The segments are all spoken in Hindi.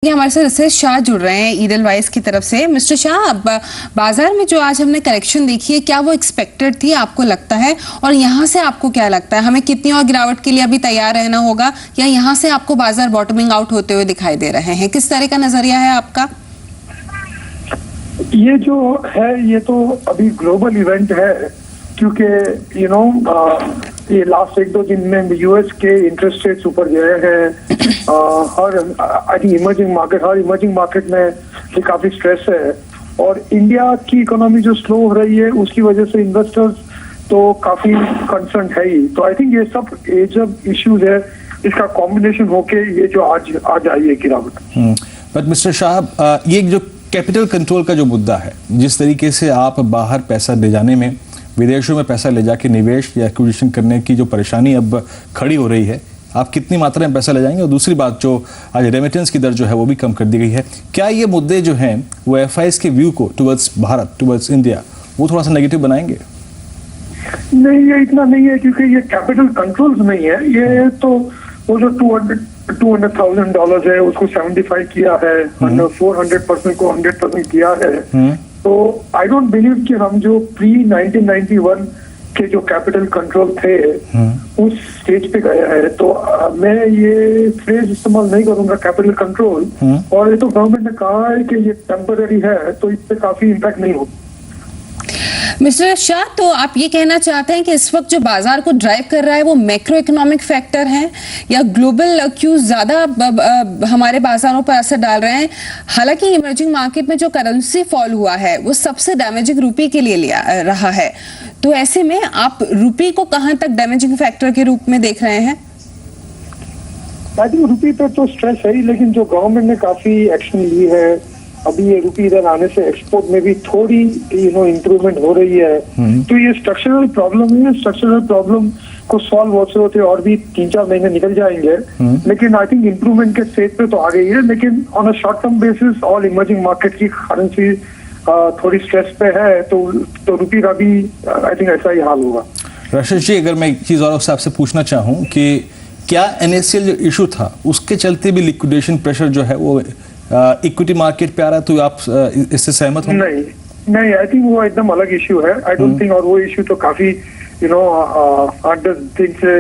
ये हमारे साथ रिसेश शाह जुड़ रहे हैं ईडलवाइस की तरफ से। मिस्टर शाह, अब बाजार में जो आज हमने करेक्शन देखी है, क्या वो एक्सपेक्टेड थी आपको लगता है? और यहाँ से आपको क्या लगता है, हमें कितनी और गिरावट के लिए अभी तैयार रहना होगा, या यहाँ से आपको बाजार बॉटमिंग आउट होते हुए दिखाई दे रहे हैं? किस तरह का नजरिया है आपका? ये जो है ये तो अभी ग्लोबल इवेंट है, क्योंकि ये लास्ट एक दो दिन में यूएस के इंटरेस्ट रेट्स ऊपर गए हैं। हर इमर्जिंग मार्केट में ये काफी स्ट्रेस है, और इंडिया की इकोनॉमी जो स्लो हो रही है उसकी वजह से इन्वेस्टर्स तो काफी कंसर्न है ही। तो आई थिंक ये जब इश्यूज है, इसका कॉम्बिनेशन होके ये जो आज आई है गिरावट। बट मिस्टर शाह, ये जो कैपिटल कंट्रोल का जो मुद्दा है, जिस तरीके से आप बाहर पैसा ले जाने में, विदेशों में पैसा ले जाके निवेश या एक्विजिशन करने की जो परेशानी अब खड़ी हो रही है, आप कितनी मात्रा में पैसा ले जाएंगे? और दूसरी बात, जो आज रेमिटेंस की दर जो है वो भी कम कर दी गई है, क्या ये मुद्दे जो हैं वो एफआईएस के व्यू को टुवर्ड्स भारत, टुवर्ड्स इंडिया, वो थोड़ा सा नेगेटिव बनाएंगे? नहीं, ये इतना नहीं है, क्योंकि ये कैपिटल कंट्रोल्स नहीं है। ये तो वो जो $200,000 है उसको 75 किया है, 400% को 100% किया है। तो आई डोंट बिलीव कि हम जो प्री 1991 के जो कैपिटल कंट्रोल थे उस स्टेज पे गए हैं। तो मैं ये फ्रेज इस्तेमाल नहीं करूंगा कैपिटल कंट्रोल, और ये तो गवर्नमेंट ने कहा है कि ये टेम्पररी है, तो इससे काफी इम्पैक्ट नहीं होगा। मिस्टर शाह, तो आप ये कहना चाहते हैं कि इस वक्त जो बाजार को ड्राइव कर रहा है वो मैक्रो इकोनॉमिक फैक्टर है, या ग्लोबल क्यूज ज्यादा हमारे बाजारों पर असर डाल रहे हैं? हालांकि इमर्जिंग मार्केट में जो करेंसी फॉल हुआ है वो सबसे डैमेजिंग रुपी के लिए रहा है, तो ऐसे में आप रुपी को कहां तक डैमेजिंग फैक्टर के रूप में देख रहे हैं? आई थिंक रुपी पे तो स्ट्रेस है ही, लेकिन जो गवर्नमेंट ने काफी एक्शन ली है, अभी ये रुपी इधर आने से एक्सपोर्ट में भी थोड़ी इम्प्रूवमेंट हो रही है। तो ये स्ट्रक्चरल प्रॉब्लम है। स्ट्रक्चरल प्रॉब्लम को सॉल्व होते और भी 3-4 महीने निकल जाएंगे, लेकिन आई थिंक इम्प्रूवमेंट के स्टेज पे तो आ गई है। लेकिन on a short term basis all emerging market की करेंसी थोड़ी स्ट्रेस पे है, तो रुपी का भी आई थिंक ऐसा ही हाल होगा। रशिद जी, अगर मैं एक चीज और आपसे पूछना चाहूँ कि क्या NSCL जो इशू था उसके चलते भी लिक्विडेशन प्रेशर जो है वो इक्विटी मार्केट पे आ रहा है, तो आप इससे सहमत हो? नहीं, आई थिंक वो एकदम अलग इश्यू है। आई डोंट थिंक, और वो इश्यू तो काफी 8-10 दिन से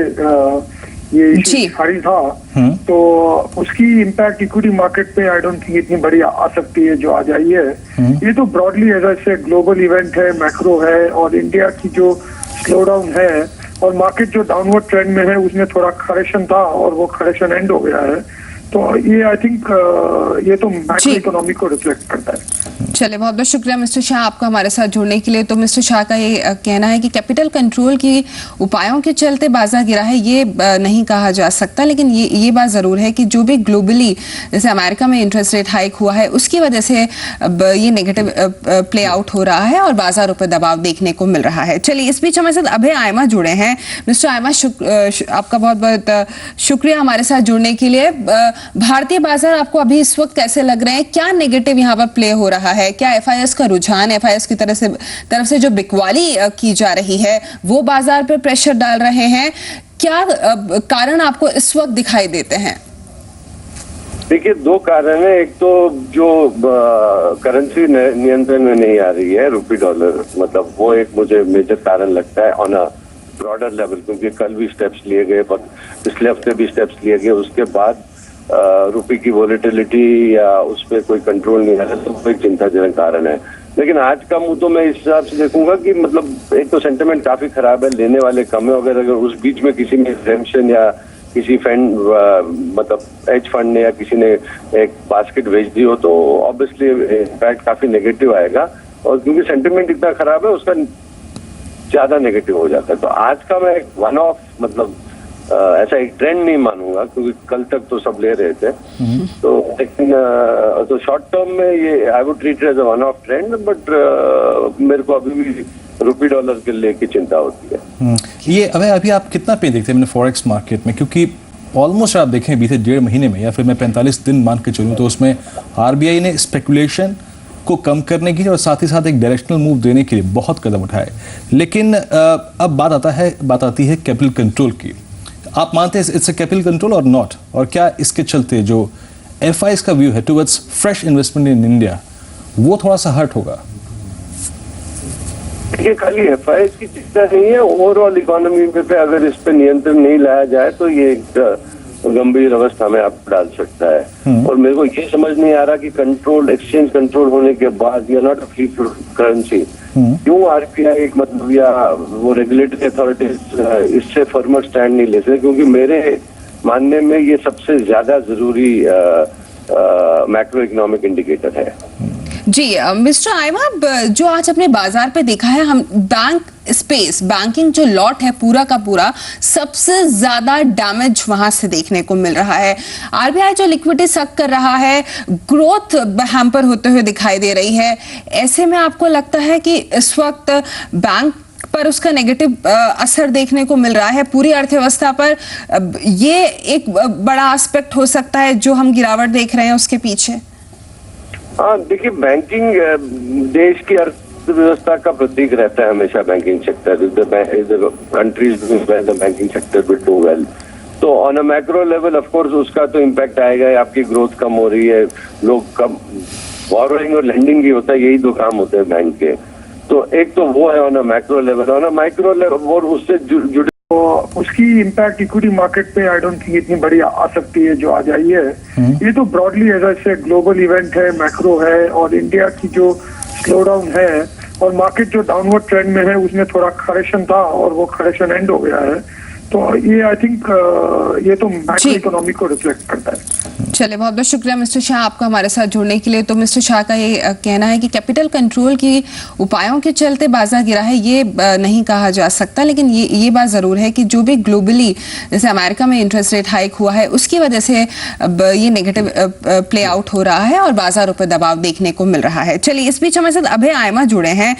ये इश्यू खारिज था, तो उसकी इम्पैक्ट इक्विटी मार्केट पे आई डोंट थिंक इतनी बड़ी आ सकती है जो आज आई है। ये तो ब्रॉडली एज से ग्लोबल इवेंट है, मैक्रो है, और इंडिया की जो स्लो डाउन है और मार्केट जो डाउनवर्ड ट्रेंड में है उसमें थोड़ा करेक्शन था, और वो करेक्शन एंड हो गया है। तो ये आई थिंक ये तो मैक्रो इकोनॉमी को रिफ्लेक्ट करता है। चलिए, बहुत बहुत शुक्रिया मिस्टर शाह आपका हमारे साथ जुड़ने के लिए। तो मिस्टर शाह का ये कहना है कि कैपिटल कंट्रोल की उपायों के चलते बाजार गिरा है, ये नहीं कहा जा सकता, लेकिन ये बात जरूर है कि जो भी ग्लोबली, जैसे अमेरिका में इंटरेस्ट रेट हाइक हुआ है, उसकी वजह से ये नेगेटिव प्ले आउट हो रहा है और बाजारों पर दबाव देखने को मिल रहा है। चलिए, इस बीच हमारे साथ अभय आयमा जुड़े हैं। मिस्टर आयमा, आपका बहुत बहुत शुक्रिया हमारे साथ जुड़ने के लिए। भारतीय बाजार आपको अभी इस वक्त कैसे लग रहे हैं? क्या नेगेटिव यहाँ पर प्ले हो रहा है? क्या एफआईएस का रुझान, एफआईएस की तरफ से जो बिकवाली की जा रही है वो बाजार पर प्रेशर डाल रहे हैं? क्या कारण आपको इस वक्त दिखाई देते हैं? देखिए, 2 कारण है। एक तो जो करेंसी नियंत्रण में नहीं आ रही है, रुपी डॉलर, मतलब वो एक मुझे मेजर कारण लगता है ऑन अ ब्रॉडर लेवल, क्योंकि कल भी स्टेप्स लिए गए, पिछले हफ्ते भी स्टेप्स लिए गए, उसके बाद रुपये की वॉलेटिलिटी या उस पर कोई कंट्रोल नहीं है, तो कोई चिंताजनक कारण है। लेकिन आज का मुंह तो मैं इस हिसाब से देखूंगा कि मतलब एक तो सेंटिमेंट काफी खराब है, लेने वाले कम है। अगर उस बीच में किसी ने एग्जेम्पशन या किसी फंड मतलब एज फंड ने या किसी ने एक बास्केट भेज दी हो, तो ऑब्वियसली इम्पैक्ट काफी नेगेटिव आएगा, और क्योंकि सेंटिमेंट इतना खराब है उसका ज्यादा नेगेटिव हो जाता है। तो आज का मैं वन ऑफ मतलब ऐसा एक ट्रेंड नहीं मानूंगा, क्योंकि कल तक तो सब ले रहे थे। तो लेकिन तो शॉर्ट टर्म में ये I would treat as a one off trend, but मेरे को अभी भी रुपी डॉलर के लेके चिंता होती है। ये अभी आप कितना पे देखते हैं फॉरेक्स मार्केट में? क्योंकि ऑलमोस्ट आप देखें बीते 1.5 महीने में, या फिर मैं 45 दिन मान के चलूँ, तो उसमें RBI ने स्पेकुलेशन को कम करने के लिए और साथ ही साथ एक डायरेक्शनल मूव देने के लिए बहुत कदम उठाए। लेकिन अब बात आती है कैपिटल कंट्रोल की। आप मानते हैं इट्स अ कैपिटल कंट्रोल और नॉट? और क्या इसके चलते जो FIs का व्यू है towards fresh investment in India, वो थोड़ा सा हर्ट होगा? ये खाली FIs की चिंता नहीं है, ओवरऑल इकोनॉमी पे अगर इस पे नियंत्रण नहीं लाया जाए तो ये एक गंभीर अवस्था में आप डाल सकता है। और मेरे को ये समझ नहीं आ रहा कि कंट्रोल, एक्सचेंज कंट्रोल होने के बाद या नॉट अ फ्री करेंसी, क्यों RBI एक मतलब या वो रेगुलेटरी अथॉरिटीज इससे फर्मर स्टैंड नहीं ले सकते, क्योंकि मेरे मानने में ये सबसे ज्यादा जरूरी मैक्रो इकोनॉमिक इंडिकेटर है। जी मिस्टर आयमा, जो आज अपने बाजार पे देखा है, हम बैंक स्पेस, बैंकिंग जो लॉट है पूरा का पूरा, सबसे ज्यादा डैमेज वहां से देखने को मिल रहा है। RBI जो लिक्विडिटी सक कर रहा है, ग्रोथ हैम्पर होते हुए दिखाई दे रही है। ऐसे में आपको लगता है कि इस वक्त बैंक पर उसका नेगेटिव असर देखने को मिल रहा है, पूरी अर्थव्यवस्था पर ये एक बड़ा एस्पेक्ट हो सकता है जो हम गिरावट देख रहे हैं उसके पीछे? हाँ, देखिए, बैंकिंग देश की अर्थव्यवस्था का प्रतीक रहता है हमेशा। Banking sector, countries the banking sector will do well, तो on a macro level of course उसका तो इम्पैक्ट आएगा। आपकी ग्रोथ कम हो रही है, लोग कम बोरोइंग और लेंडिंग ही होता है, यही दो काम होते हैं बैंक के। तो एक तो वो है on a macro level. On a micro level और उससे जुड़े तो उसकी इम्पैक्ट इक्विटी मार्केट पे आई डोंट थिंक इतनी बड़ी आ सकती है जो आज आई है। ये तो ब्रॉडली एज से ग्लोबल इवेंट है, मैक्रो है, और इंडिया की जो स्लो डाउन है और मार्केट जो डाउनवर्ड ट्रेंड में है उसमें थोड़ा करेक्शन था और वो करेक्शन एंड हो गया है। तो ये आई थिंक ये तो मैक्रो इकोनॉमी को रिफ्लेक्ट करता है। चलिए, बहुत बहुत शुक्रिया मिस्टर शाह आपका हमारे साथ जुड़ने के लिए। तो मिस्टर शाह का ये कहना है कि कैपिटल कंट्रोल की उपायों के चलते बाजार गिरा है, ये नहीं कहा जा सकता, लेकिन ये बात जरूर है कि जो भी ग्लोबली जैसे अमेरिका में इंटरेस्ट रेट हाइक हुआ है उसकी वजह से ये नेगेटिव प्ले आउट हो रहा है और बाजारों पर दबाव देखने को मिल रहा है। चलिए, इस बीच हमारे साथ अभय आयमा जुड़े हैं।